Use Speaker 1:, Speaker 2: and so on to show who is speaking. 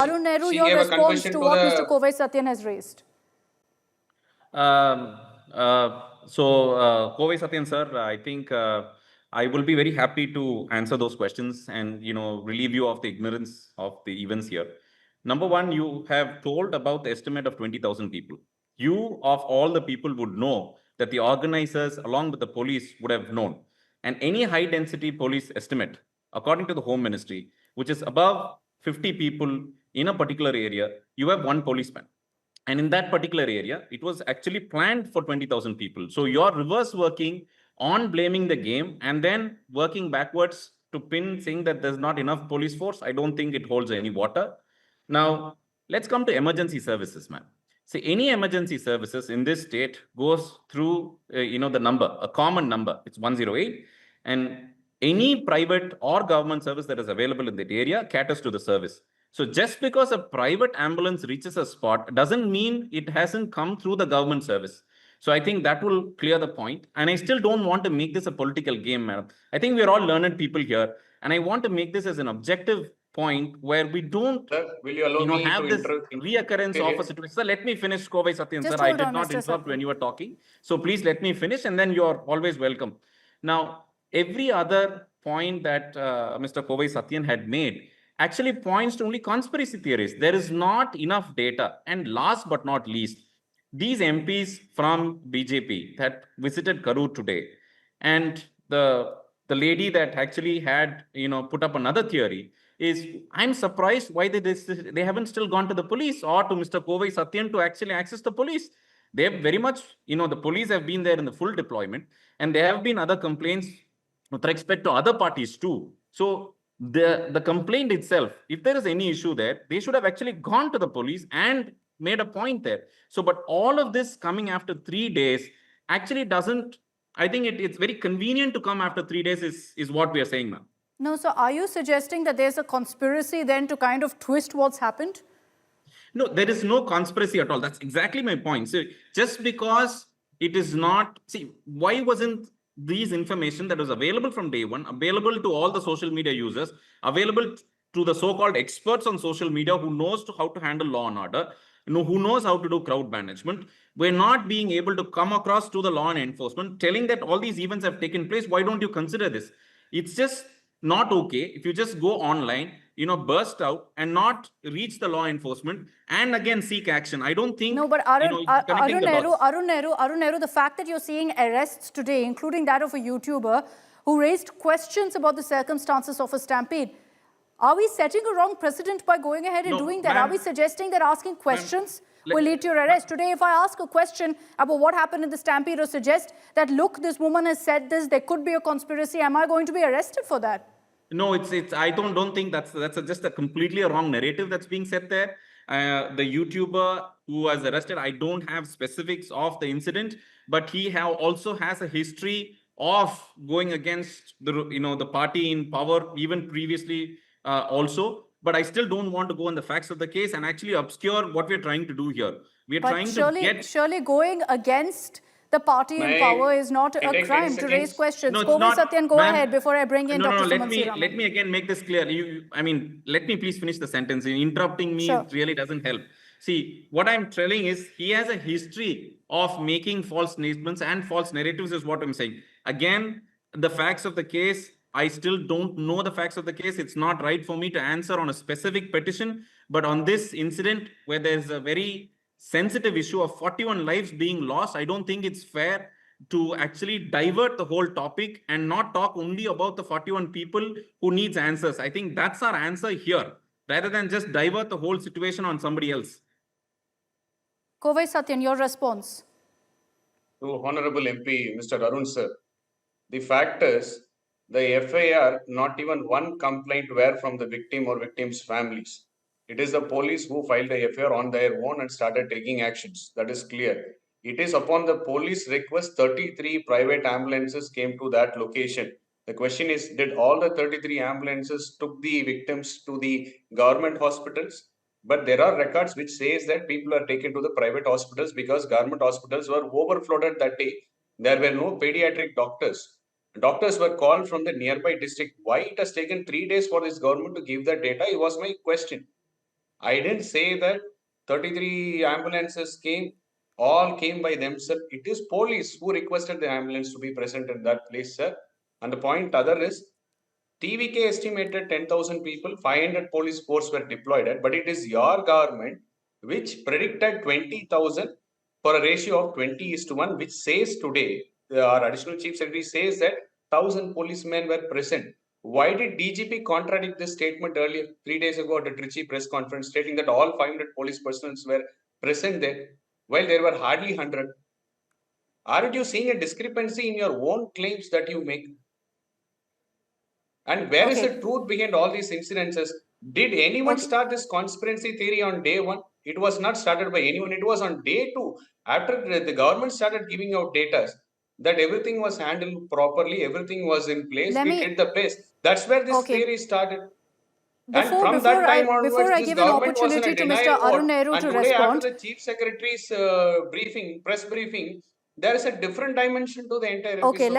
Speaker 1: Arun Nehru,
Speaker 2: she
Speaker 1: your
Speaker 2: gave a
Speaker 1: response
Speaker 2: confession
Speaker 1: to
Speaker 2: to
Speaker 1: what
Speaker 2: the
Speaker 1: Mr. Kovai Satyan has raised.
Speaker 3: Kovai Satyan sir, I think I will be very happy to answer those questions and relieve you of the ignorance of the events here. Number one, you have told about the estimate of 20,000 people. You of all the people would know that the organizers along with the police would have known. And any high density police estimate, according to the Home Ministry, which is above 50 people in a particular area, you have one policeman. And in that particular area, it was actually planned for 20,000 people. So you're reverse working on blaming the game and then working backwards to pin saying that there's not enough police force. I don't think it holds any water. Now, let's come to emergency services, man. See, any emergency services in this state goes through, the number, a common number. It's 108. And any private or government service that is available in that area caters to the service. So just because a private ambulance reaches a spot doesn't mean it hasn't come through the government service. So I think that will clear the point. And I still don't want to make this a political game, madam. I think we're all learned people here. And I want to make this as an objective point where we don't
Speaker 2: will you allow me
Speaker 3: have
Speaker 2: to
Speaker 3: this reoccurrence of a situation. Sir, let me finish, Kovai Satyan,
Speaker 1: Just
Speaker 3: sir. I
Speaker 1: hold
Speaker 3: did
Speaker 1: on,
Speaker 3: not
Speaker 1: Mr.
Speaker 3: interrupt
Speaker 1: Satyan.
Speaker 3: when you were talking. So please let me finish and then you're always welcome. Now, every other point that Mr. Kovai Satyan had made actually points to only conspiracy theories. There is not enough data. And last but not least, these MPs from BJP that visited Karur today and the lady that actually had put up another theory is I'm surprised why they haven't still gone to the police or to Mr. Kovai Satyan to actually access the police. They have very much, the police have been there in the full deployment, and there have been other complaints with respect to other parties too. So the complaint itself, if there is any issue there, they should have actually gone to the police and made a point there. So, but all of this coming after 3 days actually doesn't, I think it's very convenient to come after 3 days is what we are saying now.
Speaker 1: No, so are you suggesting that there's a conspiracy then to kind of twist what's happened?
Speaker 3: No, there is no conspiracy at all. That's exactly my point. So just because it is not, see, why wasn't these information that was available from day one, available to all the social media users, available to the so-called experts on social media who knows how to handle law and order, who knows how to do crowd management, we're not being able to come across to the law and enforcement, telling that all these events have taken place. Why don't you consider this? It's just not okay if you just go online, burst out and not reach the law enforcement and again seek action. I don't think.
Speaker 1: No, but Arun Nehru, the fact that you're seeing arrests today, including that of a YouTuber who raised questions about the circumstances of a stampede, are we setting a wrong precedent by going ahead and doing that? Are we suggesting that asking questions will lead to your arrest? Today, if I ask a question about what happened in the stampede or suggest that, look, this woman has said this, there could be a conspiracy, am I going to be arrested for that?
Speaker 3: No, it's. I don't think that's just a completely wrong narrative that's being said there. The YouTuber who was arrested, I don't have specifics of the incident, but he also has a history of going against the party in power even previously also. But I still don't want to go on the facts of the case and actually obscure what we're trying to do here. We're trying to get.
Speaker 1: Surely going against the party in power is not a crime to raise questions.
Speaker 3: No,
Speaker 1: Kovai Satyan, go ahead before I bring in Dr.
Speaker 3: Let me again make this clear. Let me please finish the sentence. Interrupting me really doesn't help. See, what I'm telling is he has a history of making false statements and false narratives is what I'm saying. Again, the facts of the case, I still don't know the facts of the case. It's not right for me to answer on a specific petition, but on this incident where there's a very sensitive issue of 41 lives being lost, I don't think it's fair to actually divert the whole topic and not talk only about the 41 people who needs answers. I think that's our answer here, rather than just divert the whole situation on somebody else.
Speaker 1: Kovai Satyan, your response.
Speaker 2: To Honorable MP, Mr. Arun sir, the fact is, the FIR, not even one complaint were from the victim or victim's families. It is the police who filed the FIR on their own and started taking actions. That is clear. It is upon the police request 33 private ambulances came to that location. The question is, did all the 33 ambulances took the victims to the government hospitals? But there are records which says that people are taken to the private hospitals because government hospitals were overflooded that day. There were no pediatric doctors. Doctors were called from the nearby district. Why it has taken 3 days for this government to give that data? It was my question. I didn't say that 33 ambulances all came by themselves. It is police who requested the ambulance to be present at that place, sir. And the point other is, TVK estimated 10,000 people, 500 police force were deployed at, but it is your government which predicted 20,000 for a ratio of 20:1, which says today, our additional chief secretary says that 1,000 policemen were present. Why did DGP contradict this statement earlier, 3 days ago at the Trichy press conference, stating that all 500 police personnel were present there, while there were hardly 100? Aren't you seeing a discrepancy in your own claims that you make? And where is the truth behind all these incidences? Did anyone start this conspiracy theory on day one? It was not started by anyone. It was on day two, after the government started giving out data, that everything was handled properly, everything was in place. We did the best. That's where this theory started. And from that time onwards, this government was in a denial mode. And today, after the chief secretary's press briefing, there is a different dimension to the entire episode.